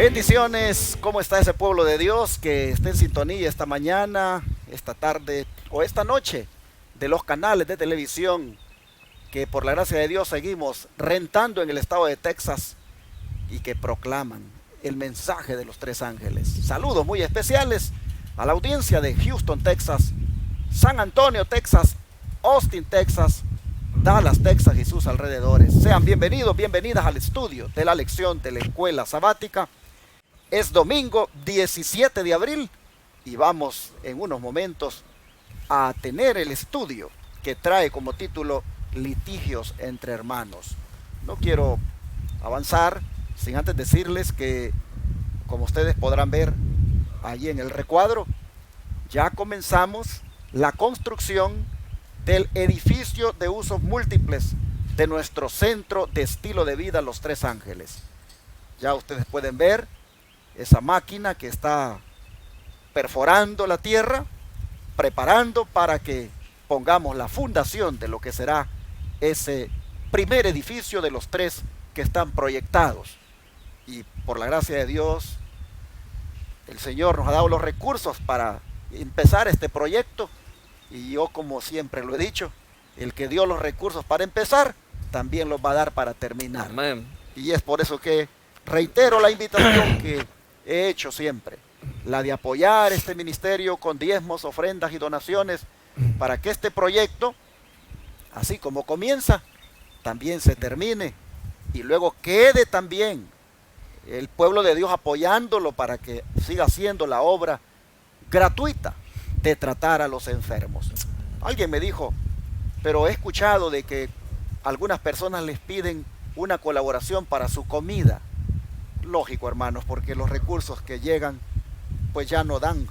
Bendiciones, ¿cómo está ese pueblo de Dios que está en sintonía esta mañana, esta tarde o esta noche de los canales de televisión que por la gracia de Dios seguimos rentando en el estado de Texas y que proclaman el mensaje de los tres ángeles? Saludos muy especiales a la audiencia de Houston, Texas, San Antonio, Texas, Austin, Texas, Dallas, Texas y sus alrededores. Sean bienvenidos, bienvenidas al estudio de la lección de la escuela sabática. Es domingo 17 de abril y vamos en unos momentos a tener el estudio que trae como título Litigios entre hermanos. No quiero avanzar sin antes decirles que, como ustedes podrán ver allí en el recuadro, ya comenzamos la construcción del edificio de usos múltiples de nuestro centro de estilo de vida Los Tres Ángeles. Ya ustedes pueden ver esa máquina que está perforando la tierra, preparando para que pongamos la fundación de lo que será ese primer edificio de los tres que están proyectados. Y por la gracia de Dios, el Señor nos ha dado los recursos para empezar este proyecto. Y yo, como siempre lo he dicho, el que dio los recursos para empezar, también los va a dar para terminar. Amén. Y es por eso que reitero la invitación que he hecho siempre, la de apoyar este ministerio con diezmos, ofrendas y donaciones, para que este proyecto, así como comienza, también se termine y luego quede también el pueblo de Dios apoyándolo para que siga haciendo la obra gratuita de tratar a los enfermos. Alguien me dijo, pero he escuchado de que algunas personas les piden una colaboración para su comida. Lógico, hermanos, porque los recursos que llegan pues ya no dan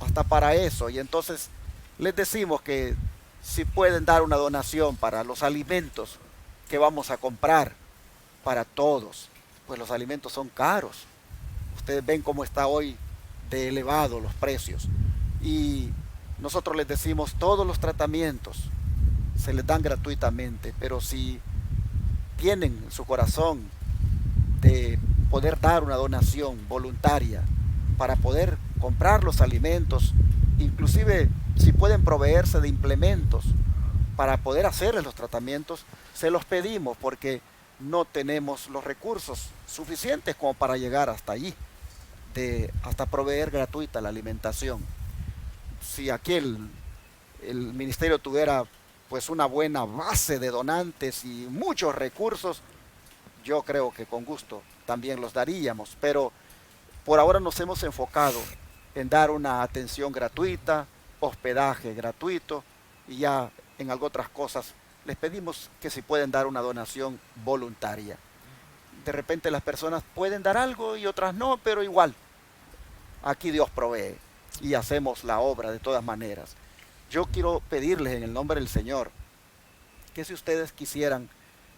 hasta para eso, y entonces les decimos que si pueden dar una donación para los alimentos que vamos a comprar para todos, pues los alimentos son caros. Ustedes ven cómo está hoy de elevado los precios, y nosotros les decimos todos los tratamientos se les dan gratuitamente, pero si tienen en su corazón de poder dar una donación voluntaria para poder comprar los alimentos, inclusive si pueden proveerse de implementos para poder hacerles los tratamientos, se los pedimos porque no tenemos los recursos suficientes como para llegar hasta allí, hasta proveer gratuita la alimentación. Si aquí el ministerio tuviera pues una buena base de donantes y muchos recursos, yo creo que con gusto también los daríamos, pero por ahora nos hemos enfocado en dar una atención gratuita, hospedaje gratuito, y ya en algo otras cosas les pedimos que si pueden dar una donación voluntaria. De repente las personas pueden dar algo y otras no, pero igual, aquí Dios provee y hacemos la obra de todas maneras. Yo quiero pedirles en el nombre del Señor que si ustedes quisieran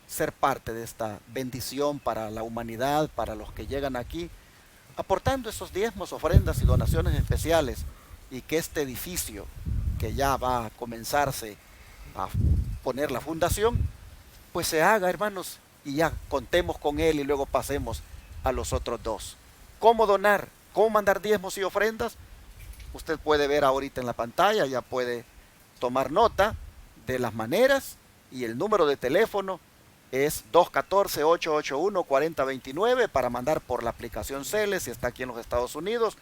ser parte de esta bendición para la humanidad, para los que llegan aquí, aportando esos diezmos, ofrendas y donaciones especiales, y que este edificio que ya va a comenzarse a poner la fundación, pues se haga, hermanos, y ya contemos con él y luego pasemos a los otros dos. ¿Cómo donar? ¿Cómo mandar diezmos y ofrendas? Usted puede ver ahorita en la pantalla, ya puede tomar nota de las maneras, y el número de teléfono es 214-881-4029 para mandar por la aplicación Cele si está aquí en los Estados Unidos,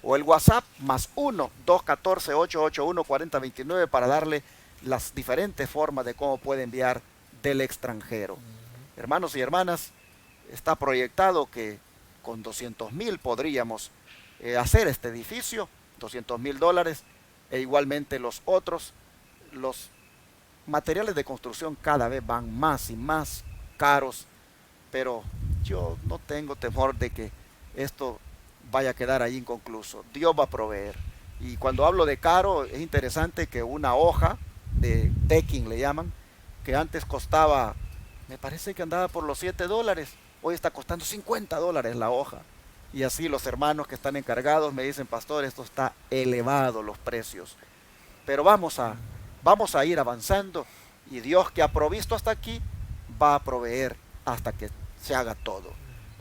o el WhatsApp +1 214-881-4029 para darle las diferentes formas de cómo puede enviar del extranjero. Hermanos y hermanas, está proyectado que con 200,000 podríamos hacer este edificio, $200,000, e igualmente los materiales de construcción cada vez van más y más caros, pero yo no tengo temor de que esto vaya a quedar ahí inconcluso. Dios va a proveer. Y cuando hablo de caro, es interesante que una hoja de decking le llaman, que antes costaba, me parece que andaba por los $7, hoy está costando $50 la hoja. Y así los hermanos que están encargados me dicen, pastor, esto está elevado los precios. Pero vamos a ir avanzando, y Dios, que ha provisto hasta aquí, va a proveer hasta que se haga todo.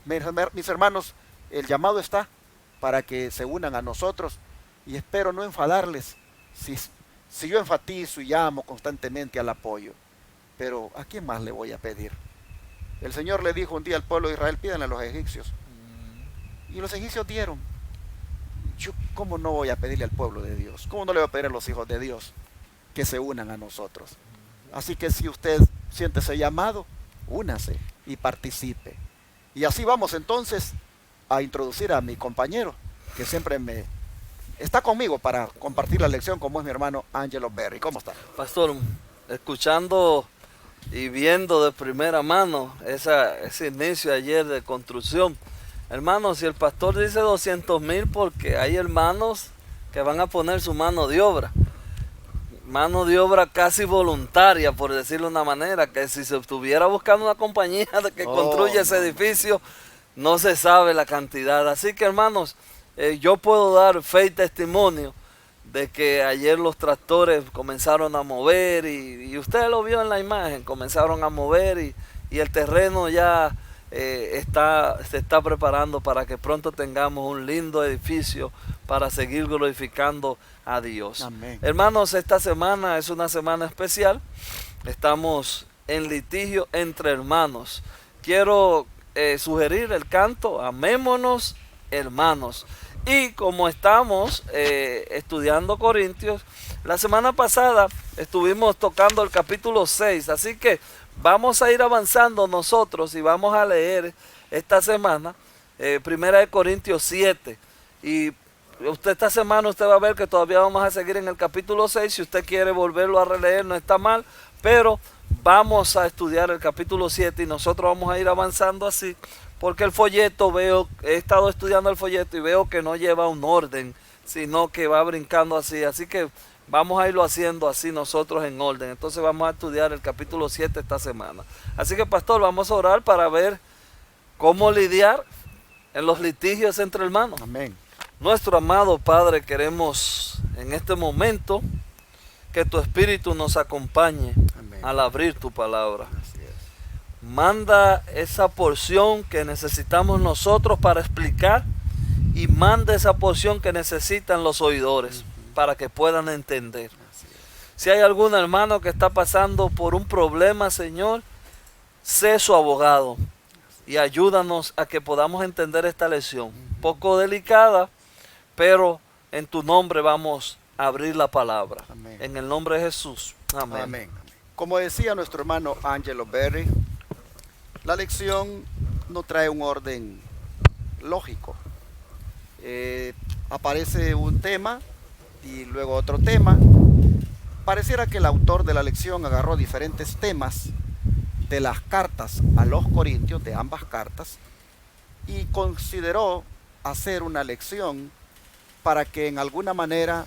Mis hermanos, el llamado está para que se unan a nosotros y espero no enfadarles si yo enfatizo y llamo constantemente al apoyo. Pero ¿a quién más le voy a pedir? El Señor le dijo un día al pueblo de Israel, pídanle a los egipcios. Y los egipcios dieron. Yo, ¿cómo no voy a pedirle al pueblo de Dios? ¿Cómo no le voy a pedir a los hijos de Dios que se unan a nosotros? Así que si usted siente ese llamado, únase y participe. Y así vamos entonces a introducir a mi compañero, que siempre está conmigo para compartir la lección, como es mi hermano Angelo Berry. ¿Cómo está? Pastor, escuchando y viendo de primera mano ese inicio ayer de construcción, hermanos, si el pastor dice 200,000, porque hay hermanos que van a poner su mano de obra casi voluntaria, por decirlo de una manera, que si se estuviera buscando una compañía de que construya ese edificio, no se sabe la cantidad. Así que, hermanos, yo puedo dar fe y testimonio de que ayer los tractores comenzaron a mover y usted lo vio en la imagen, comenzaron a mover y el terreno ya se está preparando para que pronto tengamos un lindo edificio para seguir glorificando a Dios. Amén. Hermanos, esta semana es una semana especial. Estamos en litigio entre hermanos. Quiero sugerir el canto Amémonos, hermanos. Y como estamos estudiando Corintios, la semana pasada estuvimos tocando el capítulo 6, así que vamos a ir avanzando nosotros y vamos a leer esta semana Primera de Corintios 7. Y esta semana usted va a ver que todavía vamos a seguir en el capítulo 6. Si usted quiere volverlo a releer, no está mal, pero vamos a estudiar el capítulo 7 y nosotros vamos a ir avanzando así, porque el folleto he estado estudiando el folleto y veo que no lleva un orden, sino que va brincando así que vamos a irlo haciendo así nosotros en orden. Entonces vamos a estudiar el capítulo 7 esta semana. Así que, pastor, vamos a orar para ver cómo lidiar en los litigios entre hermanos. Amén. Nuestro amado Padre, queremos en este momento que tu Espíritu nos acompañe. Amén. Al abrir tu palabra. Así es. Manda esa porción que necesitamos nosotros para explicar y manda esa porción que necesitan los oidores para que puedan entender. Si hay algún hermano que está pasando por un problema, Señor, sé su abogado y ayúdanos a que podamos entender esta lección. Poco delicada, pero en tu nombre vamos a abrir la palabra. Amén. En el nombre de Jesús. Amén. Amén. Como decía nuestro hermano Angelo Berry, la lección no trae un orden lógico. Aparece un tema y luego otro tema. Pareciera que el autor de la lección agarró diferentes temas de las cartas a los Corintios, de ambas cartas, y consideró hacer una lección para que en alguna manera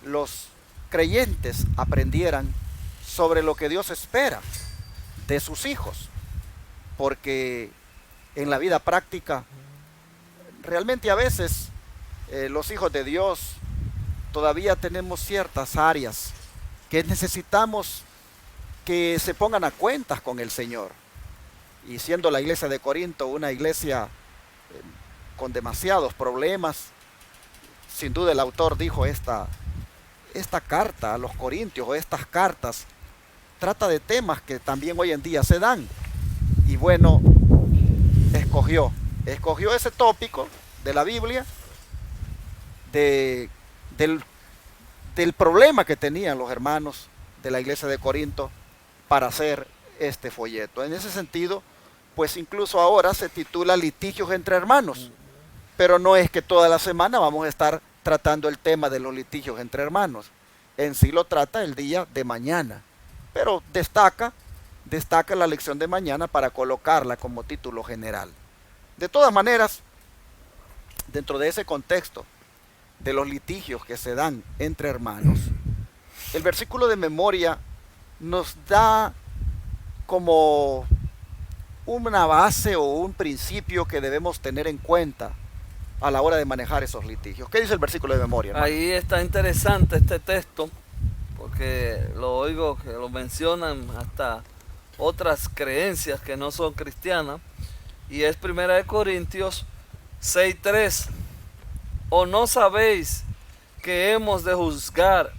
los creyentes aprendieran sobre lo que Dios espera de sus hijos, porque en la vida práctica realmente a veces los hijos de Dios todavía tenemos ciertas áreas que necesitamos que se pongan a cuentas con el Señor. Y siendo la iglesia de Corinto una iglesia con demasiados problemas, sin duda el autor dijo esta carta a los Corintios, o estas cartas, trata de temas que también hoy en día se dan. Y bueno, escogió ese tópico de la Biblia, del problema que tenían los hermanos de la iglesia de Corinto para hacer este folleto. En ese sentido, pues incluso ahora se titula Litigios entre hermanos, pero no es que toda la semana vamos a estar tratando el tema de los litigios entre hermanos. En sí lo trata el día de mañana, pero destaca la lección de mañana para colocarla como título general. De todas maneras, dentro de ese contexto de los litigios que se dan entre hermanos, el versículo de memoria nos da como una base o un principio que debemos tener en cuenta a la hora de manejar esos litigios. ¿Qué dice el versículo de memoria, hermano? Ahí está interesante este texto, porque lo oigo que lo mencionan hasta otras creencias que no son cristianas, y es 1 Corintios 6:3. ¿O no sabéis que hemos de juzgar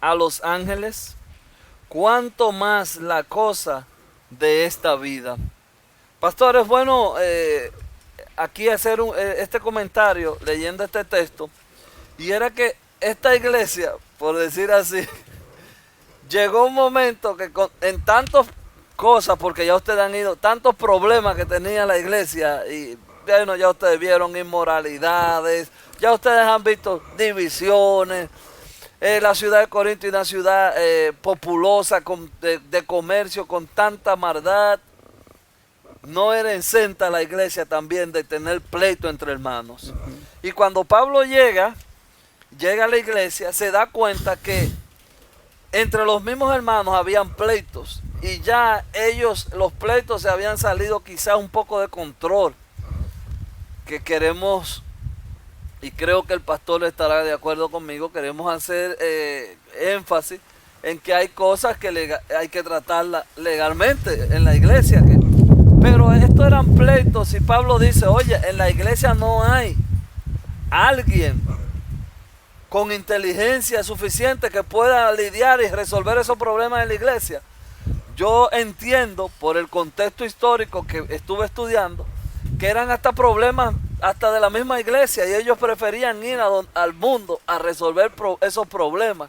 a los ángeles? ¿Cuánto más la cosa de esta vida? Pastor, es bueno aquí hacer este comentario leyendo este texto. Y era que esta iglesia, por decir así, llegó un momento que en tantas cosas, porque ya ustedes han ido, tantos problemas que tenía la iglesia, y bueno, ya ustedes vieron inmoralidades, ya ustedes han visto divisiones. La ciudad de Corinto es una ciudad populosa de comercio con tanta maldad. No era exenta la iglesia también de tener pleito entre hermanos. Y cuando Pablo llega a la iglesia, se da cuenta que entre los mismos hermanos habían pleitos. Y ya los pleitos se habían salido quizás un poco de control. Que queremos, y creo que el pastor estará de acuerdo conmigo, queremos hacer énfasis en que hay cosas que hay que tratarlas legalmente en la iglesia. Pero estos eran pleitos y Pablo dice, oye, en la iglesia no hay alguien con inteligencia suficiente que pueda lidiar y resolver esos problemas en la iglesia. Yo entiendo por el contexto histórico que estuve estudiando que eran hasta problemas hasta de la misma iglesia y ellos preferían ir al mundo a resolver esos problemas.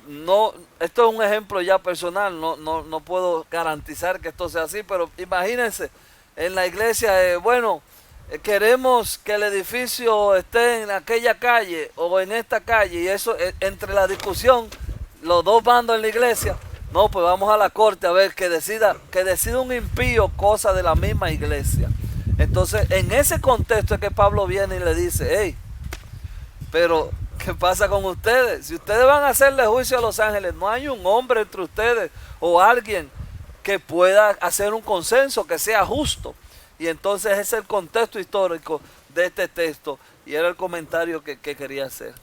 No, esto es un ejemplo ya personal, no puedo garantizar que esto sea así, pero imagínense, en la iglesia, queremos que el edificio esté en aquella calle o en esta calle, y eso entre la discusión, los dos bandos en la iglesia, no, pues vamos a la corte a ver que decida un impío cosa de la misma iglesia. Entonces, en ese contexto es que Pablo viene y le dice, hey, pero ¿qué pasa con ustedes? Si ustedes van a hacerle juicio a los ángeles, no hay un hombre entre ustedes o alguien que pueda hacer un consenso que sea justo. Y entonces ese es el contexto histórico de este texto y era el comentario que quería hacer.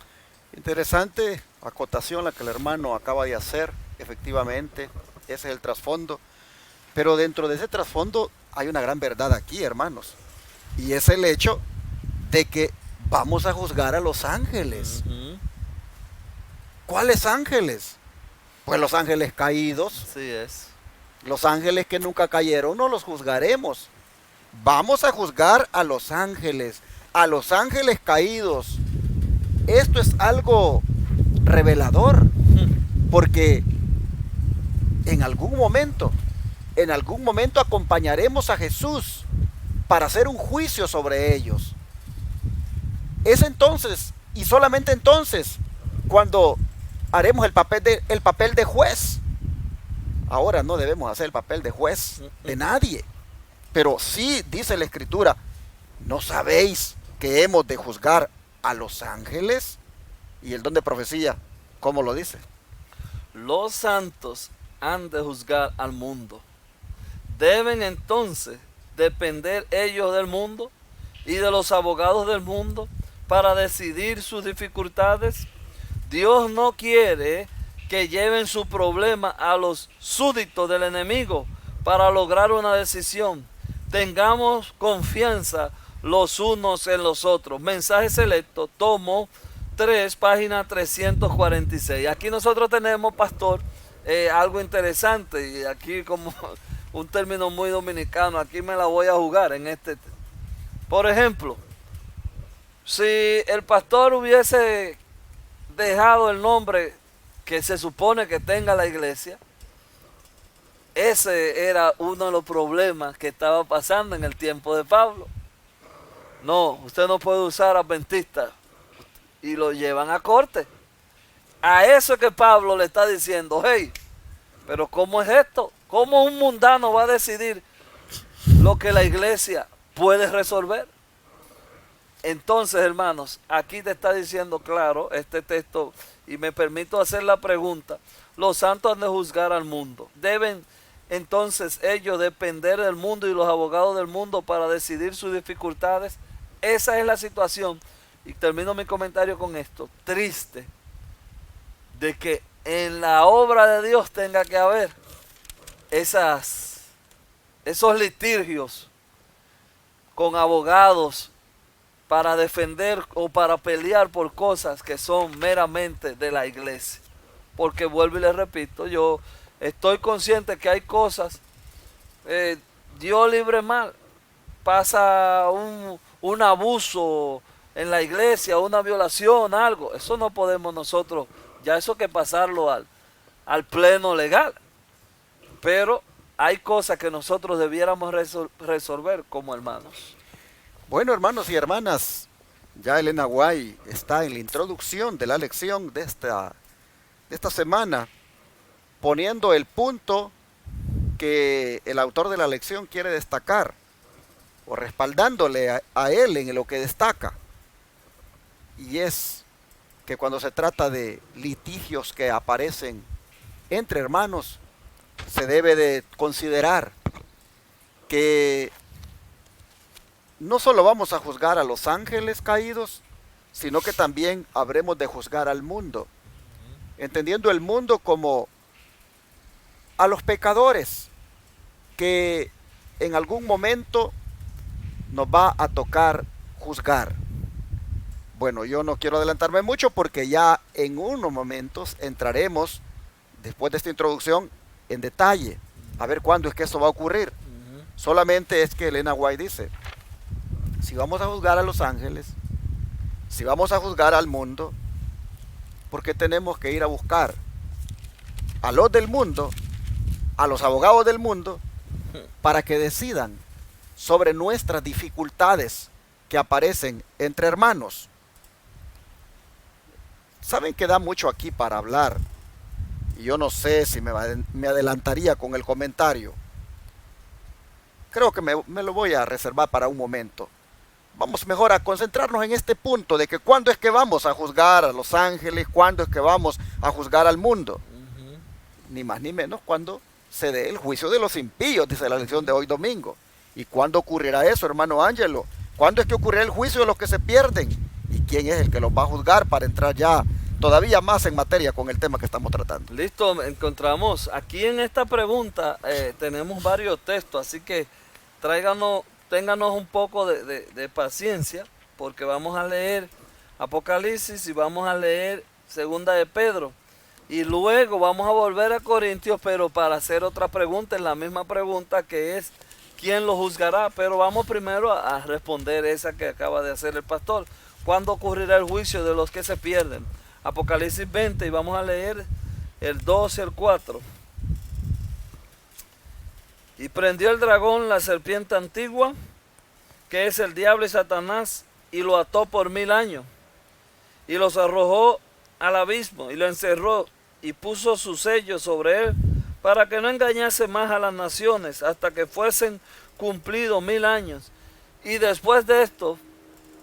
Interesante acotación la que el hermano acaba de hacer, efectivamente, ese es el trasfondo. Pero dentro de ese trasfondo hay una gran verdad aquí, hermanos, y es el hecho de que vamos a juzgar a los ángeles. ¿Cuáles ángeles? Pues los ángeles caídos. Así es. Los ángeles que nunca cayeron no los juzgaremos. Vamos a juzgar a los ángeles caídos. Esto es algo revelador, porque en algún momento acompañaremos a Jesús para hacer un juicio sobre ellos. Es entonces, y solamente entonces, cuando haremos el papel de juez. Ahora no debemos hacer el papel de juez de nadie, pero sí dice la Escritura, ¿no sabéis que hemos de juzgar a los ángeles? Y el don de profecía, ¿cómo lo dice? Los santos han de juzgar al mundo. ¿Deben entonces depender ellos del mundo y de los abogados del mundo para decidir sus dificultades? Dios no quiere que lleven su problema a los súbditos del enemigo para lograr una decisión. Tengamos confianza los unos en los otros. Mensaje selecto, tomo 3, página 346. Aquí nosotros tenemos, pastor, algo interesante, y aquí como un término muy dominicano, aquí me la voy a jugar en este. Por ejemplo, si el pastor hubiese dejado el nombre que se supone que tenga la iglesia, ese era uno de los problemas que estaba pasando en el tiempo de Pablo. No, usted no puede usar adventista, y lo llevan a corte. A eso es que Pablo le está diciendo, hey, pero ¿cómo es esto? ¿Cómo un mundano va a decidir lo que la iglesia puede resolver? Entonces, hermanos, aquí te está diciendo claro este texto, y me permito hacer la pregunta. Los santos han de juzgar al mundo. ¿Deben entonces ellos depender del mundo y los abogados del mundo para decidir sus dificultades? Esa es la situación. Y termino mi comentario con esto. Triste de que en la obra de Dios tenga que haber esos litigios con abogados para defender o para pelear por cosas que son meramente de la iglesia. Porque vuelvo y les repito, yo estoy consciente que hay cosas, Dios libre mal, pasa un abuso en la iglesia, una violación, algo. Eso no podemos nosotros, ya eso hay que pasarlo al pleno legal. Pero hay cosas que nosotros debiéramos resolver como hermanos. Bueno, hermanos y hermanas, ya Elena White está en la introducción de la lección de esta semana, poniendo el punto que el autor de la lección quiere destacar, o respaldándole a él en lo que destaca. Y es que cuando se trata de litigios que aparecen entre hermanos, se debe de considerar que no solo vamos a juzgar a los ángeles caídos, sino que también habremos de juzgar al mundo, entendiendo el mundo como a los pecadores que en algún momento nos va a tocar juzgar. Bueno, yo no quiero adelantarme mucho porque ya en unos momentos entraremos, después de esta introducción, en detalle, a ver cuándo es que eso va a ocurrir. Solamente es que Elena White dice, si vamos a juzgar a los ángeles, si vamos a juzgar al mundo, ¿por qué tenemos que ir a buscar a los del mundo, a los abogados del mundo, para que decidan sobre nuestras dificultades que aparecen entre hermanos? Saben que da mucho aquí para hablar, y yo no sé si me adelantaría con el comentario. Creo que me lo voy a reservar para un momento. Vamos mejor a concentrarnos en este punto de que cuándo es que vamos a juzgar a los ángeles, cuándo es que vamos a juzgar al mundo. Ni más ni menos cuando se dé el juicio de los impíos, dice la lección de hoy domingo. ¿Y cuándo ocurrirá eso, hermano Ángelo? ¿Cuándo es que ocurrirá el juicio de los que se pierden? ¿Y quién es el que los va a juzgar, para entrar ya todavía más en materia con el tema que estamos tratando? Listo, encontramos aquí en esta pregunta, tenemos varios textos, así que ténganos un poco de paciencia, porque vamos a leer Apocalipsis y vamos a leer Segunda de Pedro. Y luego vamos a volver a Corintios, pero para hacer otra pregunta, en la misma pregunta, que es ¿quién lo juzgará? Pero vamos primero a responder esa que acaba de hacer el pastor. ¿Cuándo ocurrirá el juicio de los que se pierden? Apocalipsis 20, y vamos a leer el 2 y el 4. Y prendió el dragón, la serpiente antigua, que es el diablo y Satanás, y lo ató por 1000 años, y los arrojó al abismo, y lo encerró, y puso su sello sobre él, para que no engañase más a las naciones, hasta que fuesen cumplidos 1000 años. Y después de esto,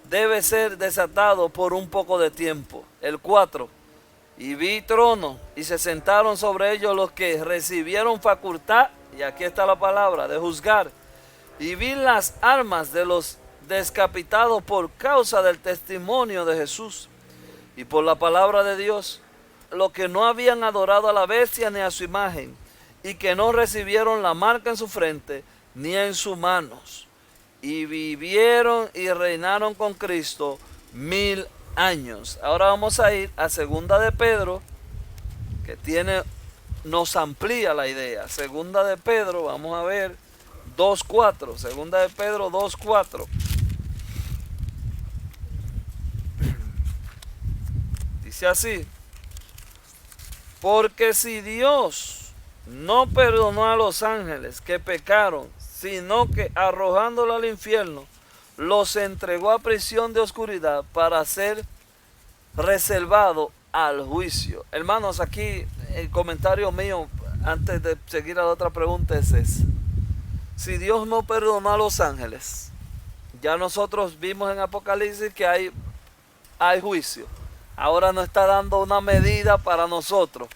debe ser desatado por un poco de tiempo. El 4. Y vi trono, y se sentaron sobre ellos los que recibieron facultad, y aquí está la palabra, de juzgar. Y vi las almas de los descapitados por causa del testimonio de Jesús y por la palabra de Dios, los que no habían adorado a la bestia ni a su imagen, y que no recibieron la marca en su frente ni en sus manos, y vivieron y reinaron con Cristo 1000 años. Ahora vamos a ir a Segunda de Pedro, que nos amplía la idea. Segunda de Pedro, vamos a ver 2:4. Segunda de Pedro 2:4. Dice así: porque si Dios no perdonó a los ángeles que pecaron, sino que arrojándolos al infierno, los entregó a prisión de oscuridad para ser reservado al juicio. Hermanos, aquí el comentario mío, antes de seguir a la otra pregunta, es ese. Si Dios no perdonó a los ángeles, ya nosotros vimos en Apocalipsis que hay juicio. Ahora nos está dando una medida para nosotros.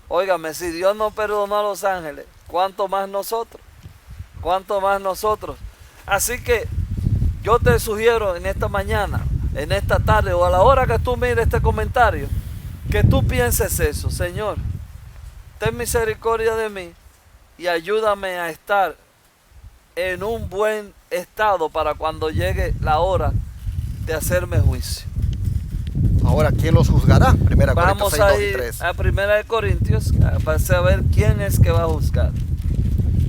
Óigame, si Dios no perdonó a los ángeles, ¿cuánto más nosotros? ¿Cuánto más nosotros? Así que yo te sugiero en esta mañana, en esta tarde o a la hora que tú mires este comentario, que tú pienses eso. Señor, ten misericordia de mí y ayúdame a estar en un buen estado para cuando llegue la hora de hacerme juicio. Ahora, ¿quién los juzgará? Primera Corintios Vamos 6, a 2 y ir 3. a Primera de Corintios para saber quién es que va a juzgar.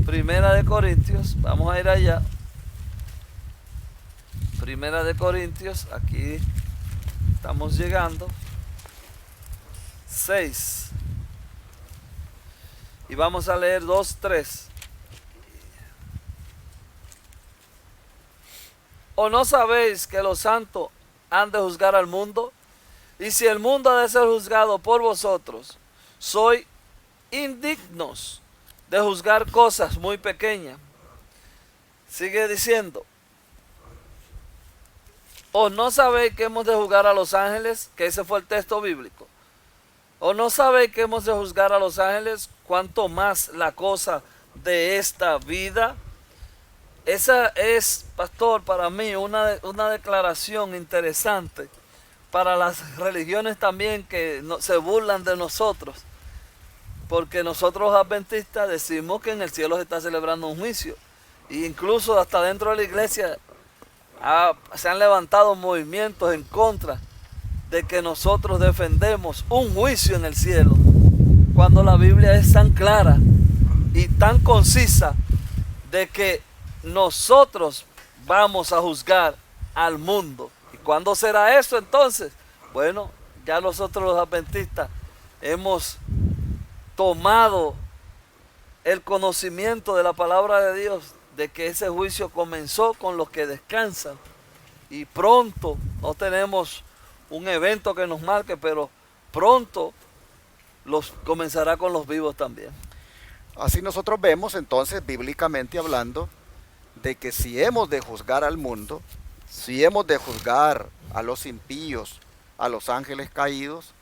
Primera de Corintios, vamos a ir allá. Primera de Corintios, aquí estamos llegando. 6. Y vamos a leer 2, 3. ¿O no sabéis que los santos han de juzgar al mundo? Y si el mundo ha de ser juzgado por vosotros, sois indignos de juzgar cosas muy pequeñas. Sigue diciendo. ¿O no sabéis que hemos de juzgar a los ángeles? Que ese fue el texto bíblico. ¿O no sabéis que hemos de juzgar a los ángeles? Cuanto más la cosa de esta vida. Esa es, pastor, para mí una declaración interesante para las religiones también que se burlan de nosotros. Porque nosotros los adventistas decimos que en el cielo se está celebrando un juicio. E incluso hasta dentro de la iglesia se han levantado movimientos en contra de que nosotros defendemos un juicio en el cielo, cuando la Biblia es tan clara y tan concisa de que nosotros vamos a juzgar al mundo. ¿Y cuándo será eso entonces? Bueno, ya nosotros los adventistas hemos tomado el conocimiento de la palabra de Dios, de que ese juicio comenzó con los que descansan, y pronto, no tenemos un evento que nos marque, pero pronto comenzará con los vivos también. Así nosotros vemos entonces, bíblicamente hablando, de que si hemos de juzgar al mundo, si hemos de juzgar a los impíos, a los ángeles caídos,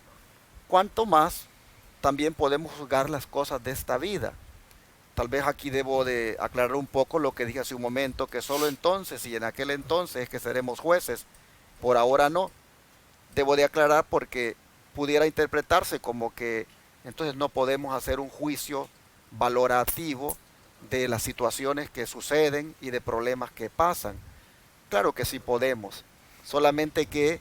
cuánto más también podemos juzgar las cosas de esta vida. Tal vez aquí debo de aclarar un poco lo que dije hace un momento, que solo entonces y en aquel entonces es que seremos jueces, por ahora no. Debo de aclarar porque pudiera interpretarse como que entonces no podemos hacer un juicio valorativo de las situaciones que suceden y de problemas que pasan. Claro que sí podemos, solamente que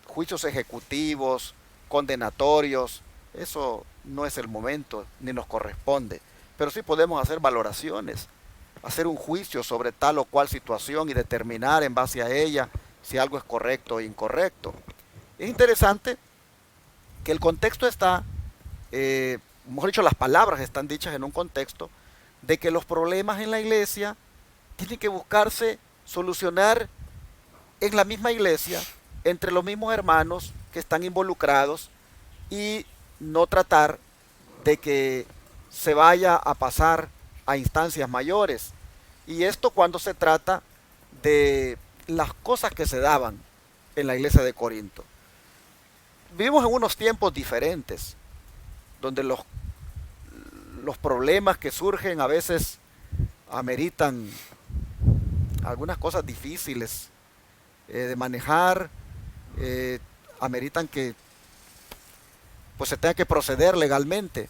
juicios ejecutivos, condenatorios, eso no es el momento ni nos corresponde. Pero sí podemos hacer valoraciones, hacer un juicio sobre tal o cual situación y determinar en base a ella si algo es correcto o incorrecto. Es interesante que el contexto está, mejor dicho, las palabras están dichas en un contexto de que los problemas en la iglesia tienen que buscarse solucionar en la misma iglesia, entre los mismos hermanos que están involucrados, y no tratar de que se vaya a pasar a instancias mayores. Y esto cuando se trata de las cosas que se daban en la iglesia de Corinto. Vivimos en unos tiempos diferentes, donde los problemas que surgen a veces ameritan algunas cosas difíciles de manejar, ameritan que pues se tenga que proceder legalmente,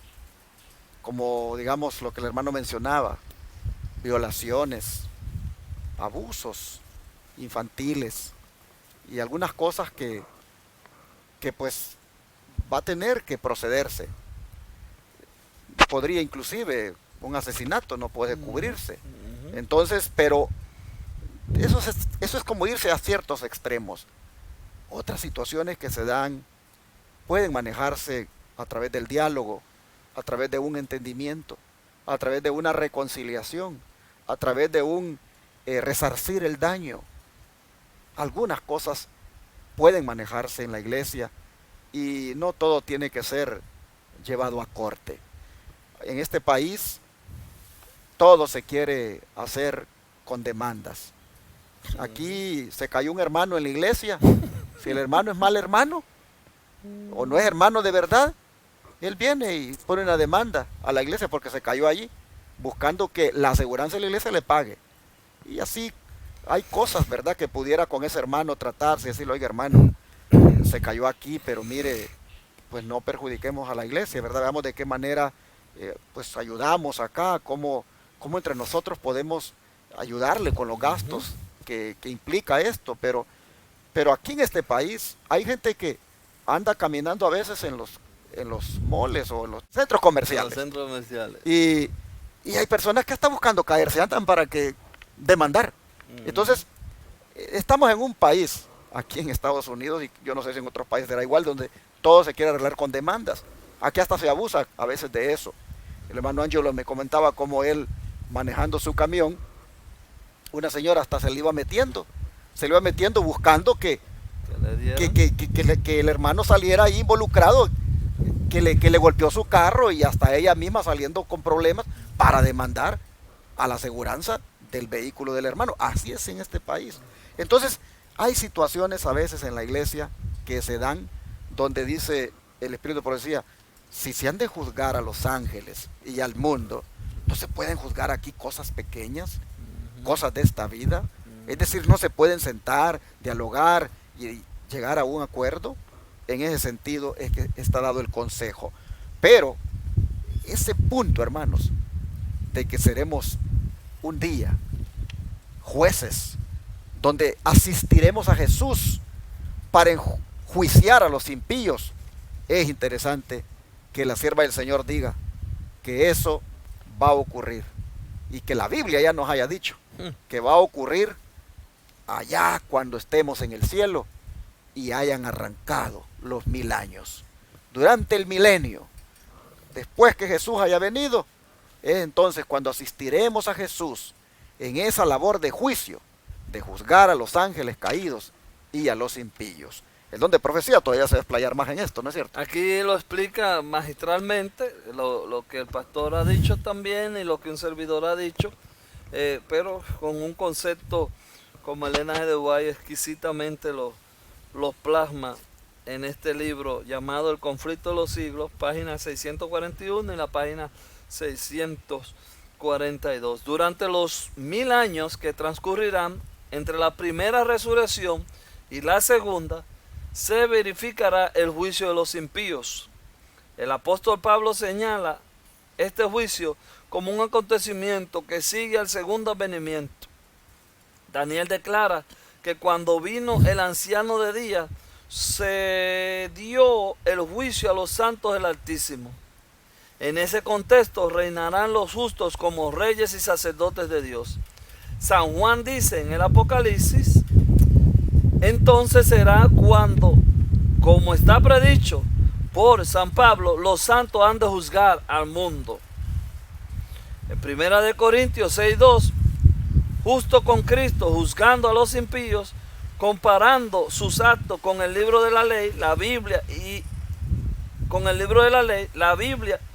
como digamos lo que el hermano mencionaba, violaciones, abusos infantiles y algunas cosas que pues va a tener que procederse. Podría inclusive un asesinato no puede cubrirse. Entonces, pero eso es como irse a ciertos extremos. Otras situaciones que se dan pueden manejarse a través del diálogo, a través de un entendimiento, a través de una reconciliación, a través de un resarcir el daño. Algunas cosas pueden manejarse en la iglesia y no todo tiene que ser llevado a corte. En este país todo se quiere hacer con demandas. Aquí se cayó un hermano en la iglesia. Si el hermano es mal hermano o no es hermano de verdad, él viene y pone una demanda a la iglesia porque se cayó allí, buscando que la aseguranza de la iglesia le pague. Y así hay cosas, ¿verdad?, que pudiera con ese hermano tratarse y decirle: oiga, hermano, se cayó aquí, pero mire, pues no perjudiquemos a la iglesia, ¿verdad? Veamos de qué manera pues ayudamos acá, cómo cómo entre nosotros podemos ayudarle con los gastos que implica esto, pero aquí en este país hay gente que anda caminando a veces en los moles o en los centros Los comerciales. centros comerciales. Y hay personas que están buscando caerse, andan para que demandar. Entonces, estamos en un país, aquí en Estados Unidos, y yo no sé si en otros países será igual, donde todo se quiere arreglar con demandas. Aquí hasta se abusa a veces de eso. El hermano Ángelo me comentaba cómo él, manejando su camión, una señora hasta se le iba metiendo buscando que le dieran. que el hermano saliera ahí involucrado, que le golpeó su carro y hasta ella misma saliendo con problemas para demandar a la aseguranza del vehículo del hermano. Así es en este país. Entonces, hay situaciones a veces en la iglesia que se dan donde dice el Espíritu de Profecía, si se han de juzgar a los ángeles y al mundo, no se pueden juzgar aquí cosas pequeñas, cosas de esta vida. Es decir, no se pueden sentar, dialogar y llegar a un acuerdo. En ese sentido es que está dado el consejo. Pero ese punto, hermanos, de que seremos un día jueces, donde asistiremos a Jesús para enjuiciar a los impíos, es interesante que la sierva del Señor diga que eso va a ocurrir y que la Biblia ya nos haya dicho que va a ocurrir allá cuando estemos en el cielo y hayan arrancado los 1000 años. Durante el milenio, después que Jesús haya venido, es entonces cuando asistiremos a Jesús en esa labor de juicio, de juzgar a los ángeles caídos y a los impíos. El don de profecía todavía se va a explayar más en esto, ¿no es cierto? Aquí lo explica magistralmente lo que el pastor ha dicho también y lo que un servidor ha dicho, pero con un concepto como Elena G. de White exquisitamente lo plasma en este libro llamado El conflicto de los siglos, página 641 y la página 642. Durante los 1000 años que transcurrirán entre la primera resurrección y la segunda, se verificará el juicio de los impíos. El apóstol Pablo señala este juicio como un acontecimiento que sigue al segundo advenimiento. Daniel declara que cuando vino el anciano de día, se dio el juicio a los santos del Altísimo. En ese contexto reinarán los justos como reyes y sacerdotes de Dios. San Juan dice en el Apocalipsis, entonces será cuando, como está predicho por San Pablo, los santos han de juzgar al mundo. En 1 Corintios 6:2, justo con Cristo, juzgando a los impíos, comparando sus actos con el libro de la ley, la Biblia y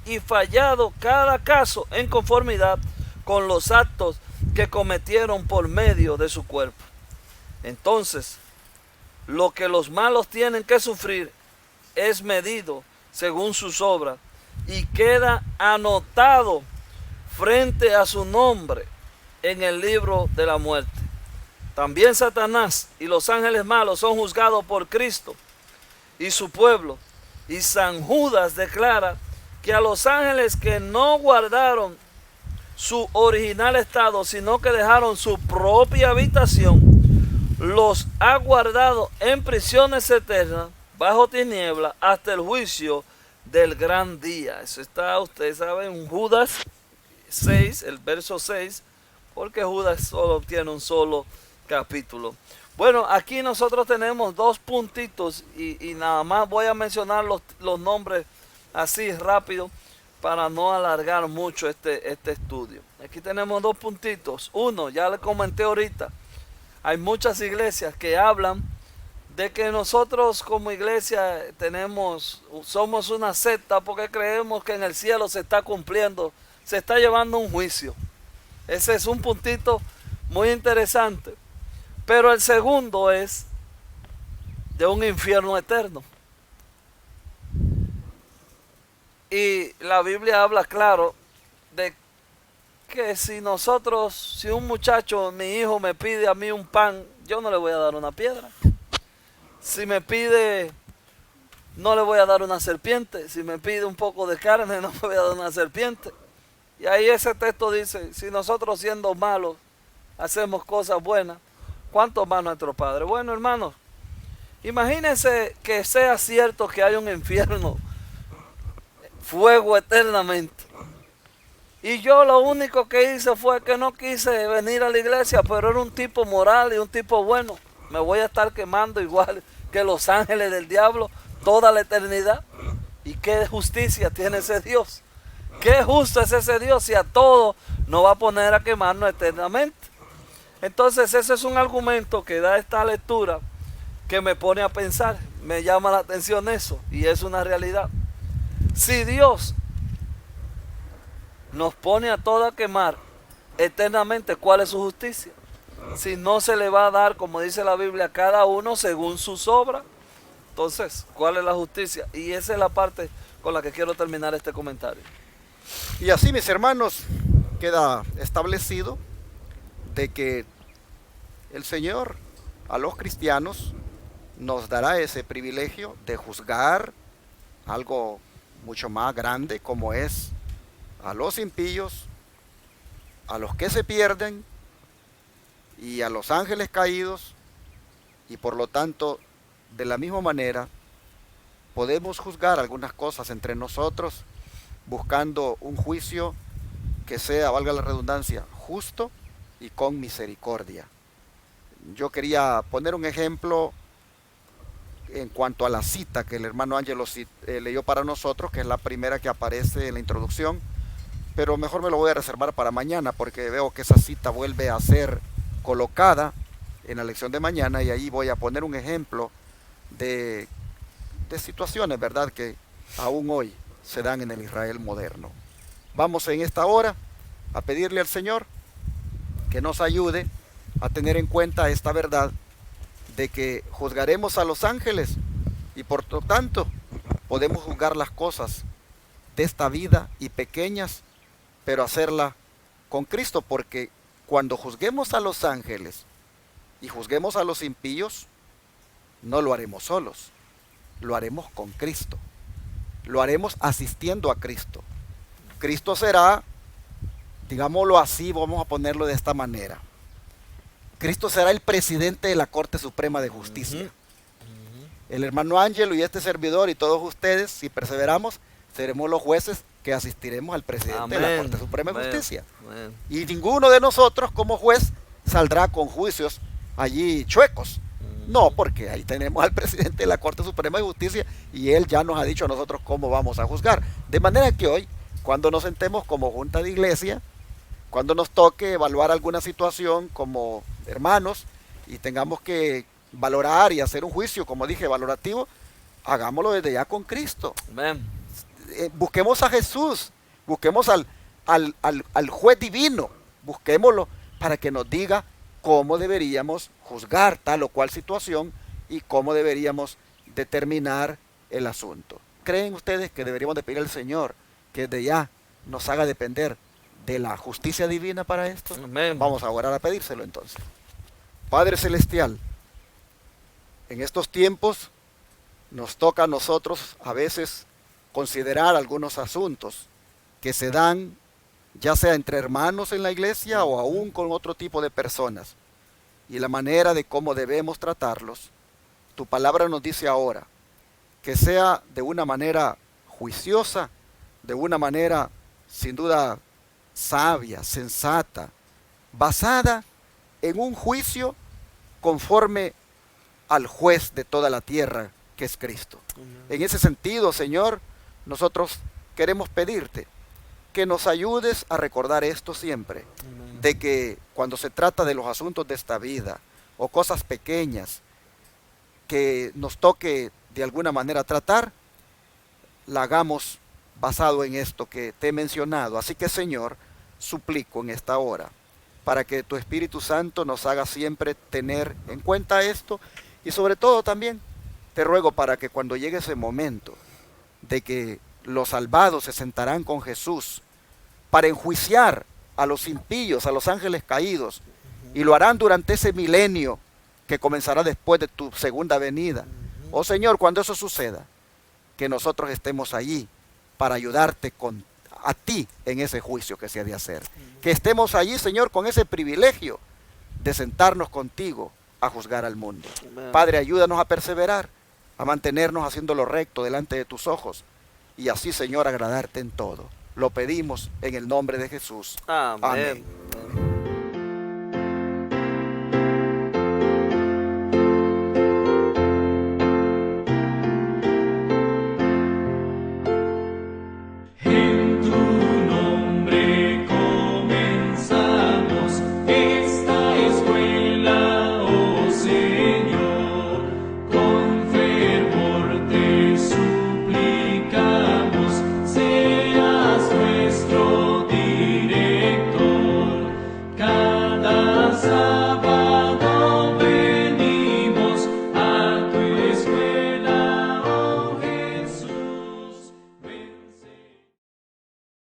y fallado cada caso en conformidad con los actos que cometieron por medio de su cuerpo. Entonces, lo que los malos tienen que sufrir es medido según sus obras y queda anotado frente a su nombre en el libro de la muerte. También Satanás y los ángeles malos son juzgados por Cristo y su pueblo. Y San Judas declara que a los ángeles que no guardaron su original estado, sino que dejaron su propia habitación, los ha guardado en prisiones eternas, bajo tiniebla, hasta el juicio del gran día. Eso está, ustedes saben, en Judas 6, el verso 6, porque Judas solo tiene un solo capítulo. Bueno, aquí nosotros tenemos dos puntitos y nada más voy a mencionar los nombres así rápido para no alargar mucho este estudio. Aquí tenemos dos puntitos. Uno, ya le comenté ahorita, hay muchas iglesias que hablan de que nosotros como iglesia somos una secta porque creemos que en el cielo se está cumpliendo, se está llevando un juicio. Ese es un puntito muy interesante. Pero el segundo es de un infierno eterno. Y la Biblia habla claro de que si un muchacho, mi hijo me pide a mí un pan, yo no le voy a dar una piedra. Si me pide, no le voy a dar una serpiente. Si me pide un poco de carne, no me voy a dar una serpiente. Y ahí ese texto dice, si nosotros siendo malos hacemos cosas buenas, ¿cuánto más nuestro Padre? Bueno, hermanos, imagínense que sea cierto que hay un infierno, fuego eternamente. Y yo lo único que hice fue que no quise venir a la iglesia, pero era un tipo moral y un tipo bueno. Me voy a estar quemando igual que los ángeles del diablo toda la eternidad. ¿Y qué justicia tiene ese Dios? Qué justo es ese Dios si a todos nos va a poner a quemarnos eternamente. Entonces ese es un argumento que da esta lectura que me pone a pensar, me llama la atención eso, y es una realidad. Si Dios nos pone a todos a quemar eternamente, ¿cuál es su justicia? Si no se le va a dar, como dice la Biblia, a cada uno según sus obras, entonces, ¿cuál es la justicia? Y esa es la parte con la que quiero terminar este comentario. Y así, mis hermanos, queda establecido de que el Señor a los cristianos nos dará ese privilegio de juzgar algo mucho más grande, como es a los impíos, a los que se pierden y a los ángeles caídos, y por lo tanto, de la misma manera, podemos juzgar algunas cosas entre nosotros buscando un juicio que sea, valga la redundancia, justo y con misericordia. Yo quería poner un ejemplo en cuanto a la cita que el hermano Ángelo leyó para nosotros, que es la primera que aparece en la introducción, pero mejor me lo voy a reservar para mañana porque veo que esa cita vuelve a ser colocada en la lección de mañana, y ahí voy a poner un ejemplo de situaciones, ¿verdad?, que aún hoy se dan en el Israel moderno. Vamos en esta hora a pedirle al Señor que nos ayude a tener en cuenta esta verdad de que juzgaremos a los ángeles y por lo tanto podemos juzgar las cosas de esta vida y pequeñas, pero hacerla con Cristo, porque cuando juzguemos a los ángeles y juzguemos a los impíos, no lo haremos solos, lo haremos con Cristo, lo haremos asistiendo a Cristo. Cristo será, digámoslo así, vamos a ponerlo de esta manera, Cristo será el presidente de la Corte Suprema de Justicia. El hermano Ángelo y este servidor y todos ustedes, si perseveramos, seremos los jueces que asistiremos al presidente de la Corte Suprema de Justicia. Y ninguno de nosotros como juez saldrá con juicios allí chuecos. No, porque ahí tenemos al presidente de la Corte Suprema de Justicia y él ya nos ha dicho a nosotros cómo vamos a juzgar. De manera que hoy, cuando nos sentemos como junta de iglesia, cuando nos toque evaluar alguna situación como hermanos y tengamos que valorar y hacer un juicio, como dije, valorativo, hagámoslo desde ya con Cristo. Amén. Busquemos a Jesús, busquemos al juez divino, busquémoslo para que nos diga cómo deberíamos juzgar tal o cual situación y cómo deberíamos determinar el asunto. ¿Creen ustedes que deberíamos de pedir al Señor que desde ya nos haga depender de la justicia divina para esto? Amén. Vamos a orar a pedírselo entonces. Padre Celestial, en estos tiempos nos toca a nosotros a veces considerar algunos asuntos que se dan ya sea entre hermanos en la iglesia o aún con otro tipo de personas, y la manera de cómo debemos tratarlos. Tu palabra nos dice ahora que sea de una manera juiciosa, de una manera sin duda sabia, sensata, basada en un juicio conforme al juez de toda la tierra, que es Cristo. En ese sentido, Señor, nosotros queremos pedirte que nos ayudes a recordar esto siempre, de que cuando se trata de los asuntos de esta vida o cosas pequeñas que nos toque de alguna manera tratar, la hagamos basado en esto que te he mencionado. Así que, Señor, suplico en esta hora para que tu Espíritu Santo nos haga siempre tener en cuenta esto, y sobre todo también te ruego para que cuando llegue ese momento de que los salvados se sentarán con Jesús para enjuiciar a los impíos, a los ángeles caídos, y lo harán durante ese milenio que comenzará después de tu segunda venida. Oh Señor, cuando eso suceda, que nosotros estemos allí para ayudarte a ti en ese juicio que se ha de hacer. Que estemos allí, Señor, con ese privilegio de sentarnos contigo a juzgar al mundo. Amén. Padre, ayúdanos a perseverar, a mantenernos haciendo lo recto delante de tus ojos y así, Señor, agradarte en todo. Lo pedimos en el nombre de Jesús. Amén. Amén.